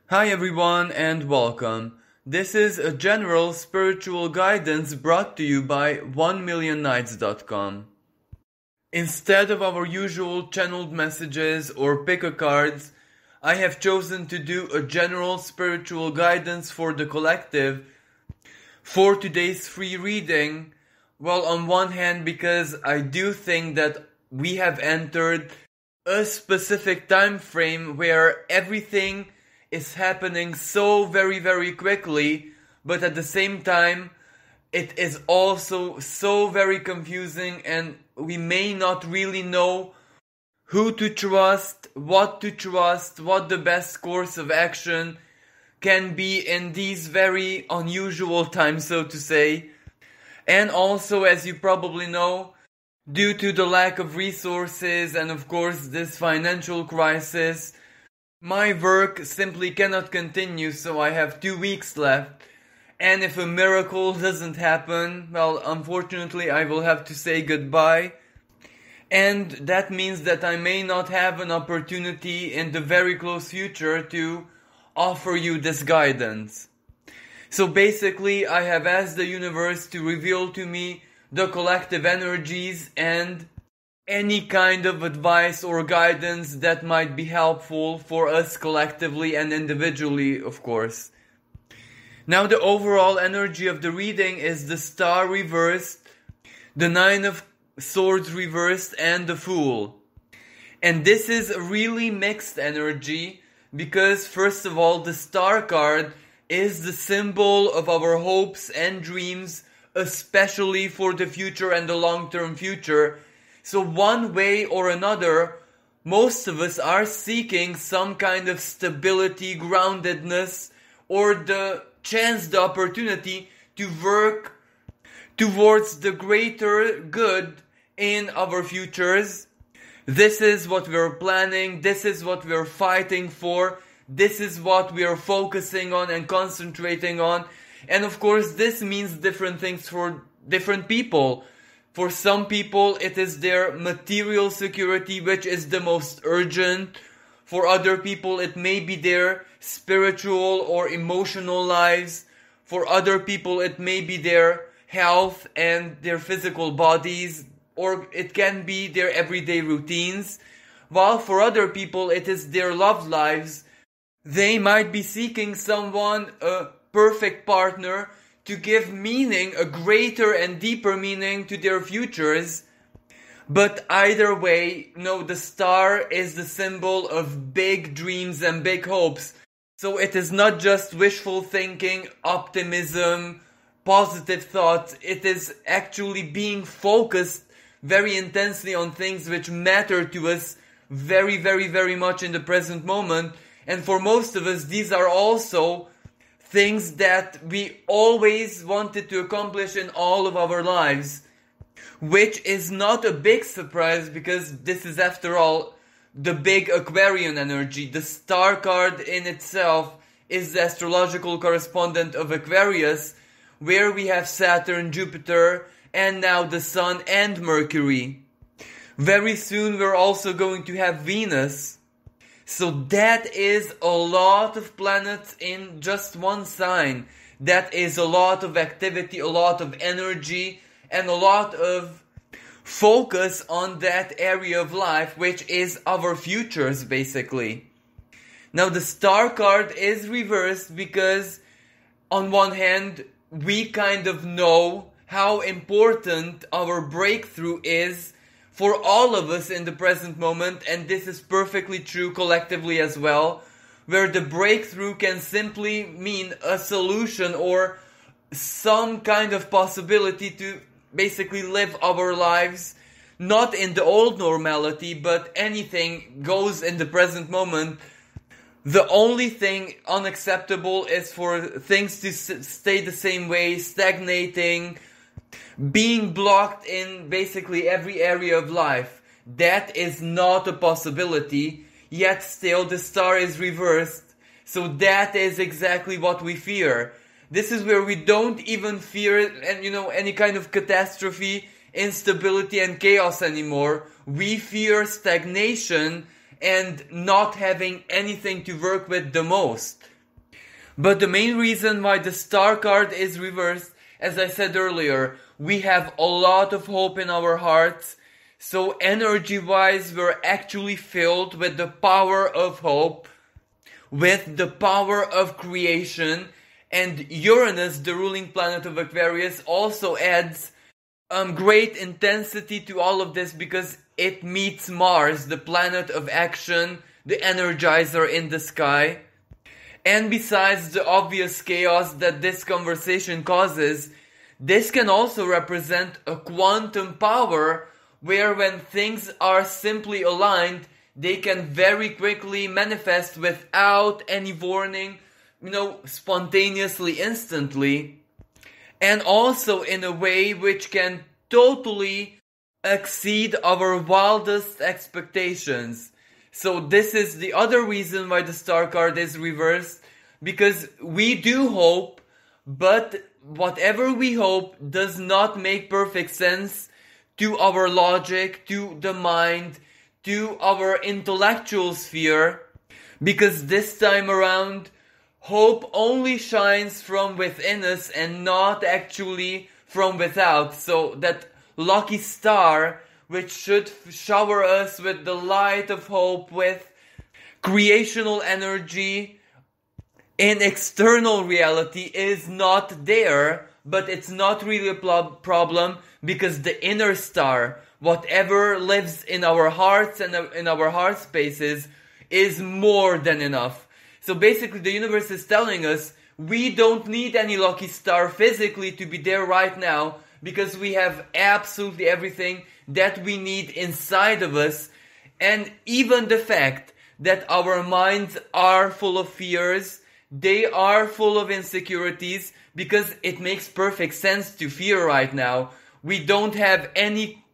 Hi everyone and welcome. This is a general spiritual guidance brought to you by 1millionnights.com. Instead of our usual channeled messages or pick a cards, I have chosen to do a general spiritual guidance for the collective for today's free reading. Well, on one hand, because I do think that we have entered a specific time frame where everything is happening so very, very quickly, but at the same time, it is also so very confusing, and we may not really know who to trust, what the best course of action can be in these very unusual times, so to say. And also, as you probably know, due to the lack of resources and of course this financial crisis, my work simply cannot continue, so I have 2 weeks left. And if a miracle doesn't happen, well, unfortunately I will have to say goodbye. And that means that I may not have an opportunity in the very close future to offer you this guidance. So basically, I have asked the universe to reveal to me the collective energies and any kind of advice or guidance that might be helpful for us collectively and individually, of course. Now, the overall energy of the reading is the Star reversed, the Nine of Swords reversed, and the Fool. And this is a really mixed energy because, first of all, the Star card is the symbol of our hopes and dreams, especially for the future and the long-term future. So one way or another, most of us are seeking some kind of stability, groundedness, or the chance, the opportunity to work towards the greater good in our futures. This is what we're planning, this is what we're fighting for, this is what we are focusing on and concentrating on. And of course, this means different things for different people. For some people, it is their material security, which is the most urgent. For other people, it may be their spiritual or emotional lives. For other people, it may be their health and their physical bodies, or it can be their everyday routines. While for other people, it is their love lives. They might be seeking someone, a perfect partner, to give meaning, a greater and deeper meaning to their futures. But either way, the star is the symbol of big dreams and big hopes. So it is not just wishful thinking, optimism, positive thoughts. It is actually being focused very intensely on things which matter to us very, very, very much in the present moment. And for most of us, these are also things that we always wanted to accomplish in all of our lives, which is not a big surprise because this is, after all, the big Aquarian energy. The star card in itself is the astrological correspondent of Aquarius, where we have Saturn, Jupiter, and now the Sun and Mercury. Very soon we're also going to have Venus. So that is a lot of planets in just one sign. That is a lot of activity, a lot of energy, and a lot of focus on that area of life, which is our futures, basically. Now, the star card is reversed because, on one hand, we kind of know how important our breakthrough is for all of us in the present moment, and this is perfectly true collectively as well, where the breakthrough can simply mean a solution or some kind of possibility to basically live our lives not in the old normality, but anything goes in the present moment. The only thing unacceptable is for things to stay the same way, stagnating, being blocked in basically every area of life. That is not a possibility, yet still the star is reversed, so that is exactly what we fear. This is where we don't even fear any kind of catastrophe, instability and chaos anymore. We fear stagnation and not having anything to work with the most. But the main reason why the star card is reversed, as I said earlier, we have a lot of hope in our hearts. So energy-wise, we're actually filled with the power of hope, with the power of creation. And Uranus, the ruling planet of Aquarius, also adds great intensity to all of this because it meets Mars, the planet of action, the energizer in the sky. And besides the obvious chaos that this conversation causes, this can also represent a quantum power where when things are simply aligned, they can very quickly manifest without any warning, spontaneously, instantly. And also in a way which can totally exceed our wildest expectations. So this is the other reason why the star card is reversed, because we do hope, but whatever we hope does not make perfect sense to our logic, to the mind, to our intellectual sphere, because this time around, hope only shines from within us and not actually from without. So that lucky star, which should shower us with the light of hope, with creational energy in external reality, is not there. But it's not really a problem, because the inner star, whatever lives in our hearts and in our heart spaces, is more than enough. So basically the universe is telling us we don't need any lucky star physically to be there right now, because we have absolutely everything that we need inside of us. And even the fact that our minds are full of fears, they are full of insecurities, because it makes perfect sense to fear right now. We don't have any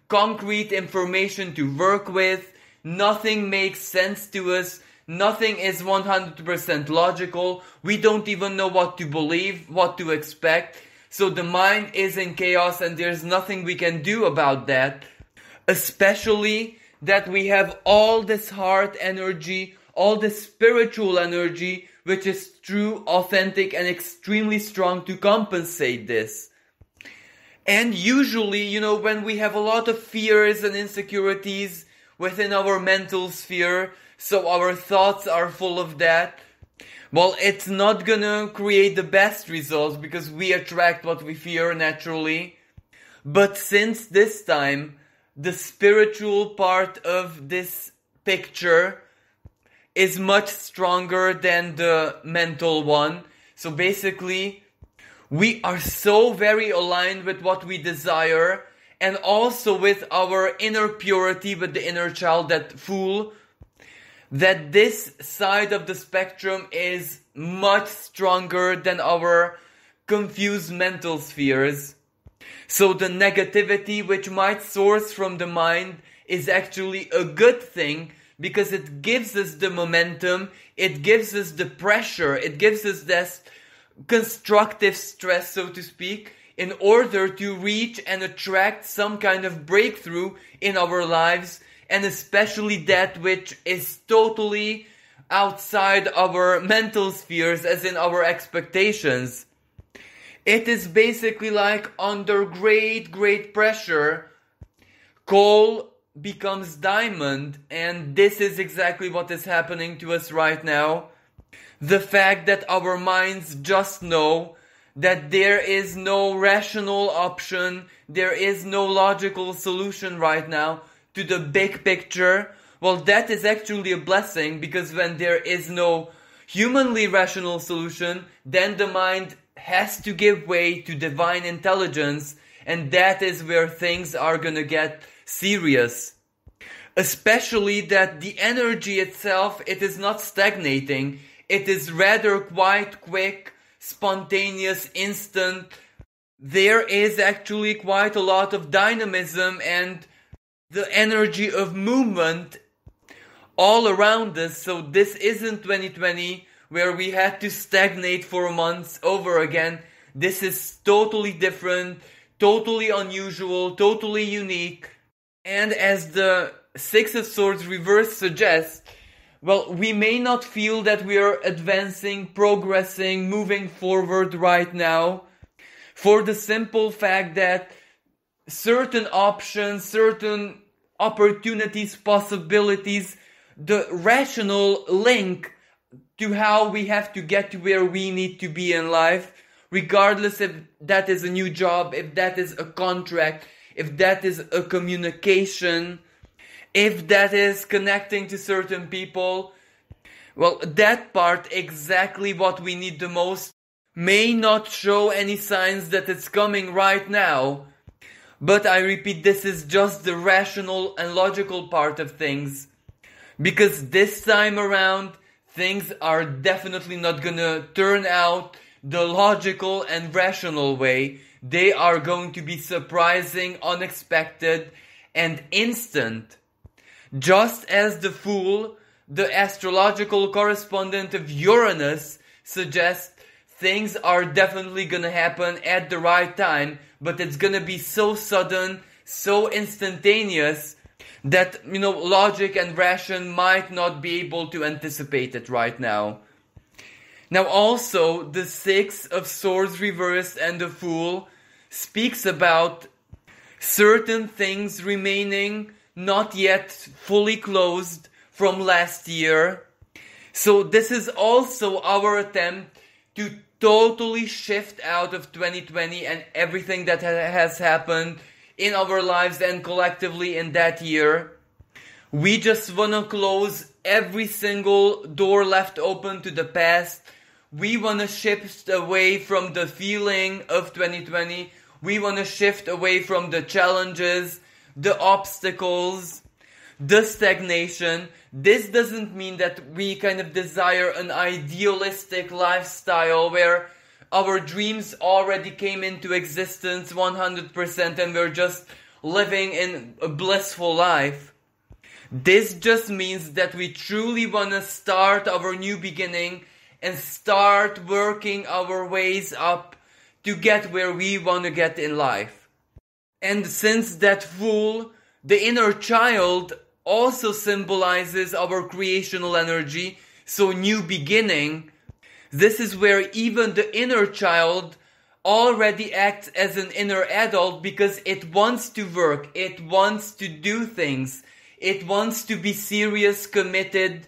concrete information to work with. Nothing makes sense to us. Nothing is 100% logical. We don't even know what to believe, what to expect. So the mind is in chaos and there's nothing we can do about that. Especially that we have all this heart energy, all this spiritual energy, which is true, authentic, and extremely strong to compensate this. And usually, when we have a lot of fears and insecurities within our mental sphere, so our thoughts are full of that, well, it's not gonna create the best results, because we attract what we fear naturally. But since this time, the spiritual part of this picture is much stronger than the mental one. So basically, we are so very aligned with what we desire, and also with our inner purity, with the inner child, that fool, that this side of the spectrum is much stronger than our confused mental spheres. So the negativity which might source from the mind is actually a good thing, because it gives us the momentum, it gives us the pressure, it gives us this constructive stress, so to speak, in order to reach and attract some kind of breakthrough in our lives, and especially that which is totally outside our mental spheres, as in our expectations. It is basically like under great pressure, coal becomes diamond, and this is exactly what is happening to us right now. The fact that our minds just know that there is no rational option, there is no logical solution right now to the big picture, well, that is actually a blessing, because when there is no humanly rational solution, then the mind has to give way to divine intelligence, and that is where things are gonna get serious. Especially that the energy itself, it is not stagnating, it is rather quite quick, spontaneous, instant. There is actually quite a lot of dynamism and the energy of movement all around us. So this isn't 2020 where we had to stagnate for months over again. This is totally different, totally unusual, totally unique. And as the Six of Swords reverse suggests, well, we may not feel that we are advancing, progressing, moving forward right now, for the simple fact that certain options, certain opportunities, possibilities, the rational link to how we have to get to where we need to be in life, regardless if that is a new job, if that is a contract, if that is a communication, if that is connecting to certain people, well, that part, exactly what we need the most, may not show any signs that it's coming right now. But I repeat, this is just the rational and logical part of things. Because this time around, things are definitely not gonna turn out the logical and rational way. They are going to be surprising, unexpected, and instant. Just as the Fool, the astrological correspondent of Uranus, suggests, things are definitely gonna happen at the right time, but it's gonna be so sudden, so instantaneous, that, logic and ration might not be able to anticipate it right now. Now also, the Six of Swords reversed and the Fool speaks about certain things remaining not yet fully closed from last year. So this is also our attempt to totally shift out of 2020 and everything that has happened in our lives and collectively in that year. We just wanna close every single door left open to the past. We wanna shift away from the feeling of 2020. We wanna shift away from the challenges, the obstacles, the stagnation. This doesn't mean that we kind of desire an idealistic lifestyle where our dreams already came into existence 100% and we're just living in a blissful life. This just means that we truly want to start our new beginning and start working our ways up to get where we want to get in life. And since that Fool, the inner child, also symbolizes our creational energy, so new beginning, this is where even the inner child already acts as an inner adult because it wants to work, it wants to do things, it wants to be serious, committed,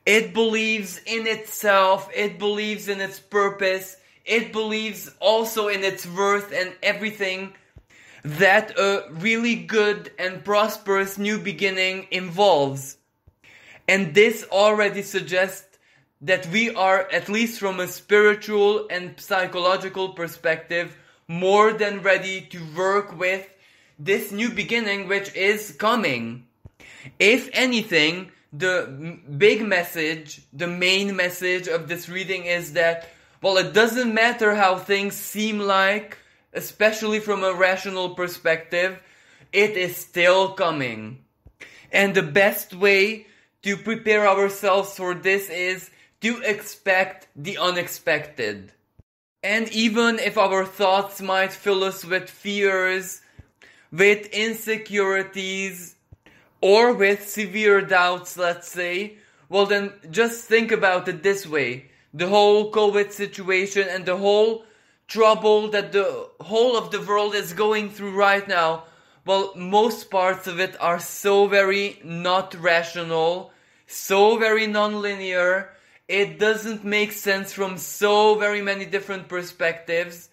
it believes in itself, it believes in its purpose, it believes also in its worth and everything that a really good and prosperous new beginning involves. And this already suggests that we are, at least from a spiritual and psychological perspective, more than ready to work with this new beginning which is coming. If anything, the big message, the main message of this reading is that, well, it doesn't matter how things seem like, especially from a rational perspective, it is still coming. And the best way to prepare ourselves for this is to expect the unexpected. And even if our thoughts might fill us with fears, with insecurities, or with severe doubts, let's say, well then just think about it this way. The whole COVID situation and the whole trouble that the whole of the world is going through right now, well, most parts of it are so very not rational, so very non-linear. It doesn't make sense from so very many different perspectives,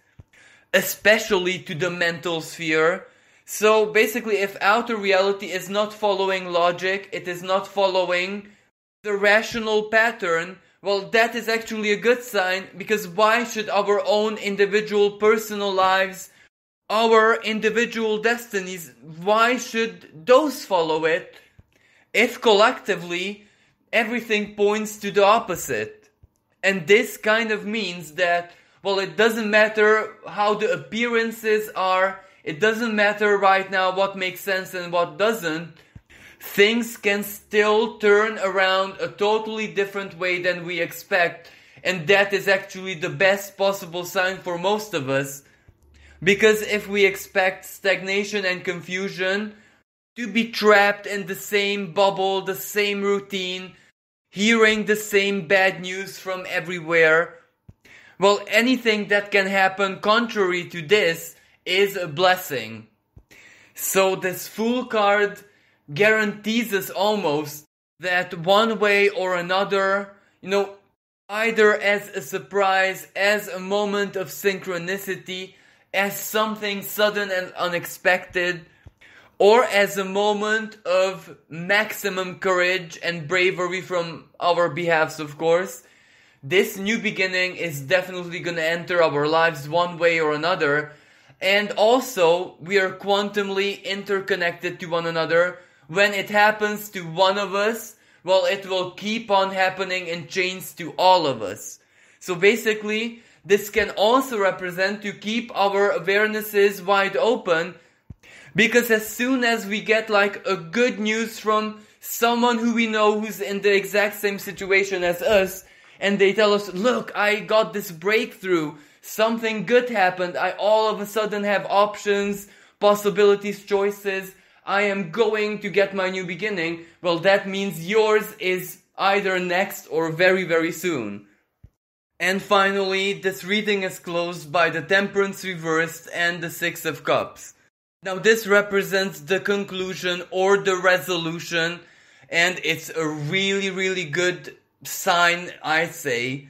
especially to the mental sphere. So basically, if outer reality is not following logic, it is not following the rational pattern, well, that is actually a good sign, because why should our own individual personal lives, our individual destinies, why should those follow it if collectively everything points to the opposite? And this kind of means that, well, it doesn't matter how the appearances are, it doesn't matter right now what makes sense and what doesn't. Things can still turn around a totally different way than we expect, and that is actually the best possible sign for most of us. Because if we expect stagnation and confusion, to be trapped in the same bubble, the same routine, hearing the same bad news from everywhere. Well, anything that can happen contrary to this is a blessing. So this Fool card guarantees us almost that one way or another, either as a surprise, as a moment of synchronicity, as something sudden and unexpected, or as a moment of maximum courage and bravery from our behalves, of course, this new beginning is definitely going to enter our lives one way or another. And also, we are quantumly interconnected to one another. When it happens to one of us, well, it will keep on happening in chains to all of us. So basically, this can also represent to keep our awarenesses wide open, because as soon as we get like a good news from someone who we know who's in the exact same situation as us, and they tell us, look, I got this breakthrough, something good happened, I all of a sudden have options, possibilities, choices, I am going to get my new beginning, well, that means yours is either next or very, very soon. And finally, this reading is closed by the Temperance reversed and the Six of Cups. Now this represents the conclusion or the resolution, and it's a really, really good sign, I say,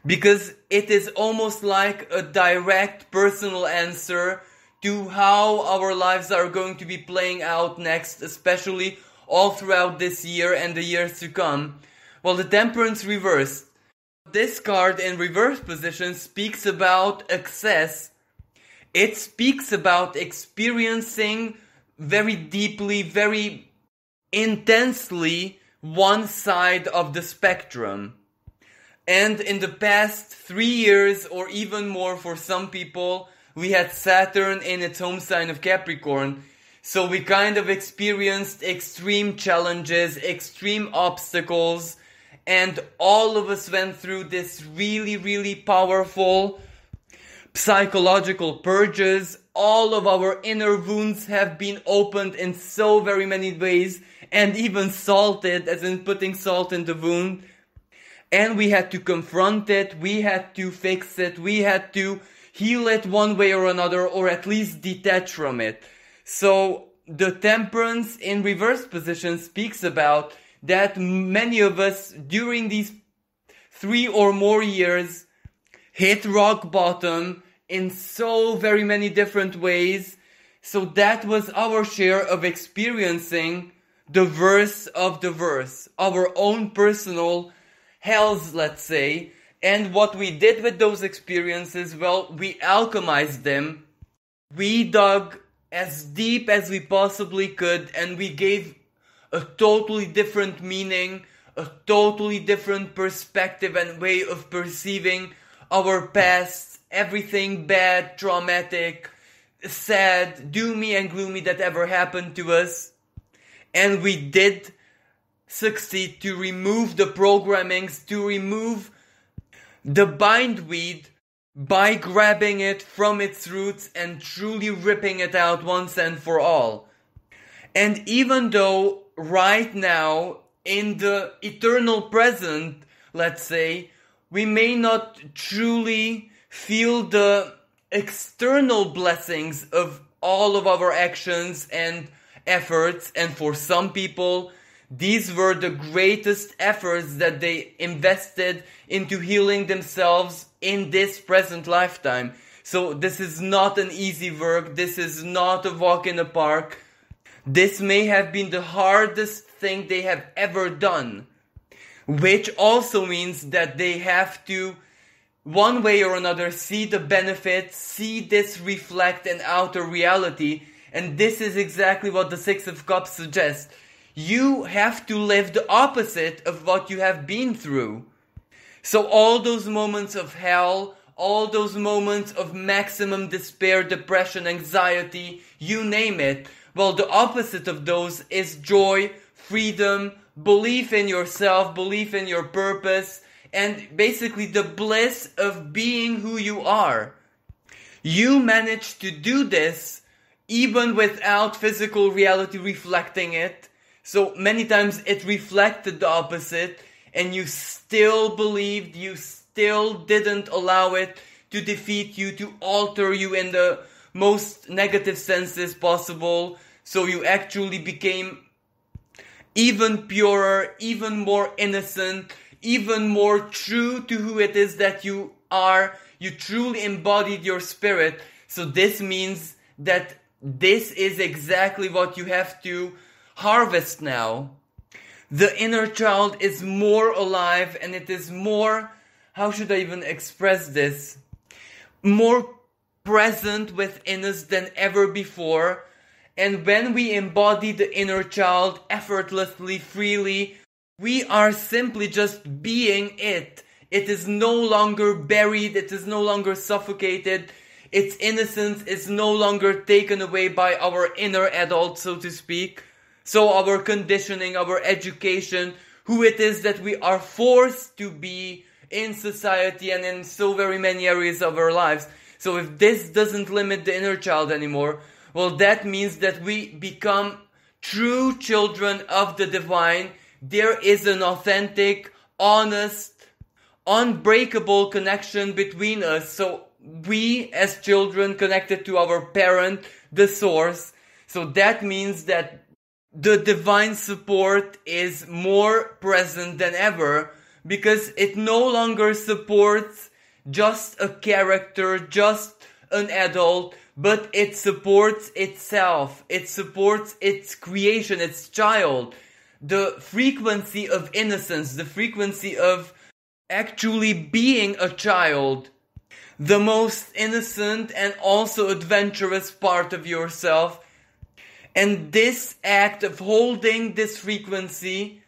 because it is almost like a direct personal answer to how our lives are going to be playing out next, especially all throughout this year and the years to come. Well, the Temperance reversed. This card in reverse position speaks about excess. It speaks about experiencing very deeply, very intensely one side of the spectrum. And in the past 3 years or even more for some people, we had Saturn in its home sign of Capricorn. So we kind of experienced extreme challenges, extreme obstacles, and all of us went through this really, really powerful psychological purges. All of our inner wounds have been opened in so very many ways, and even salted, as in putting salt in the wound. And we had to confront it, we had to fix it, we had to heal it one way or another, or at least detach from it. So the Temperance in reverse position speaks about that many of us during these 3 or more years hit rock bottom in so very many different ways. So that was our share of experiencing the verse of the verse, our own personal hells, let's say. And what we did with those experiences, well, we alchemized them. We dug as deep as we possibly could, and we gave a totally different meaning, a totally different perspective and way of perceiving our past, everything bad, traumatic, sad, doomy and gloomy that ever happened to us. And we did succeed to remove the programmings, to remove the bindweed by grabbing it from its roots and truly ripping it out once and for all. And even though right now, in the eternal present, let's say, we may not truly feel the external blessings of all of our actions and efforts, and for some people, these were the greatest efforts that they invested into healing themselves in this present lifetime. So this is not an easy work, this is not a walk in the park. This may have been the hardest thing they have ever done, which also means that they have to, one way or another, see the benefits, see this reflect in outer reality. And this is exactly what the Six of Cups suggests. You have to live the opposite of what you have been through. So all those moments of hell, all those moments of maximum despair, depression, anxiety, you name it, well, the opposite of those is joy, freedom, belief in yourself, belief in your purpose, and basically the bliss of being who you are. You managed to do this even without physical reality reflecting it. So many times it reflected the opposite, and you still believed, you still didn't allow it to defeat you, to alter you in the most negative senses possible. So you actually became even purer, even more innocent, even more true to who it is that you are. You truly embodied your spirit. So this means that this is exactly what you have to harvest now. The inner child is more alive, and it is more, how should I even express this? More present within us than ever before. And when we embody the inner child effortlessly, freely, we are simply just being it. It is no longer buried, it is no longer suffocated. Its innocence is no longer taken away by our inner adult, so to speak. So our conditioning, our education, who it is that we are forced to be in society and in so very many areas of our lives. So if this doesn't limit the inner child anymore, well, that means that we become true children of the divine. There is an authentic, honest, unbreakable connection between us. So we as children connected to our parent, the source. So that means that the divine support is more present than ever, because it no longer supports just a character, just an adult, but it supports itself. It supports its creation, its child. The frequency of innocence, the frequency of actually being a child. The most innocent and also adventurous part of yourself. And this act of holding this frequency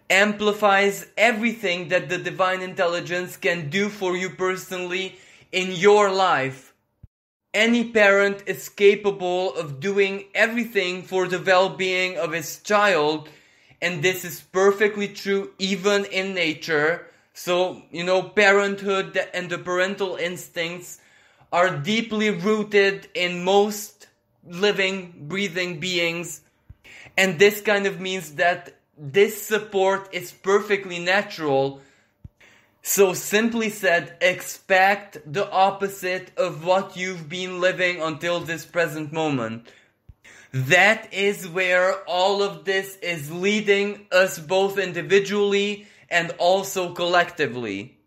amplifies everything that the divine intelligence can do for you personally in your life. Any parent is capable of doing everything for the well-being of his child, and this is perfectly true even in nature. So, parenthood and the parental instincts are deeply rooted in most living, breathing beings. And this kind of means that this support is perfectly natural. So simply said, expect the opposite of what you've been living until this present moment. That is where all of this is leading us both individually and also collectively.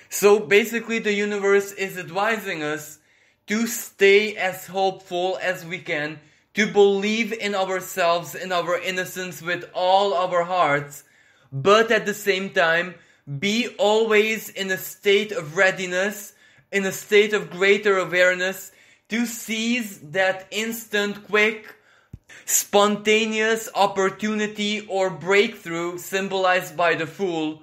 So basically the universe is advising us to stay as hopeful as we can, to believe in ourselves, in our innocence with all our hearts, but at the same time, be always in a state of readiness, in a state of greater awareness, to seize that instant, quick, spontaneous opportunity or breakthrough symbolized by the Fool,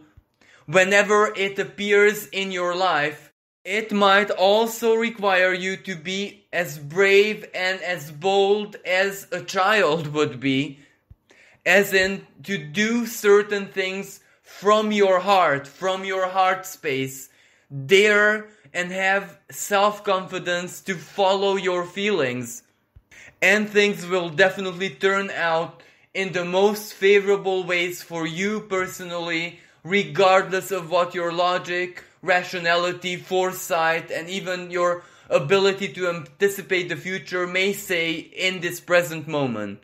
whenever it appears in your life. It might also require you to be as brave and as bold as a child would be, as in to do certain things from your heart space, dare and have self-confidence to follow your feelings. And things will definitely turn out in the most favorable ways for you personally, regardless of what your logic, rationality, foresight, and even your ability to anticipate the future may say in this present moment.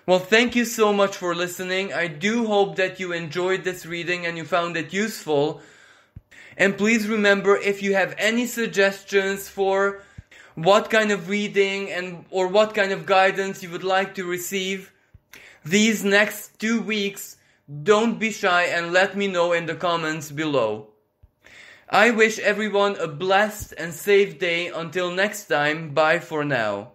Well, thank you so much for listening. I do hope that you enjoyed this reading and you found it useful. And please remember, if you have any suggestions for what kind of reading or what kind of guidance you would like to receive these next 2 weeks, don't be shy and let me know in the comments below. I wish everyone a blessed and safe day. Until next time, bye for now.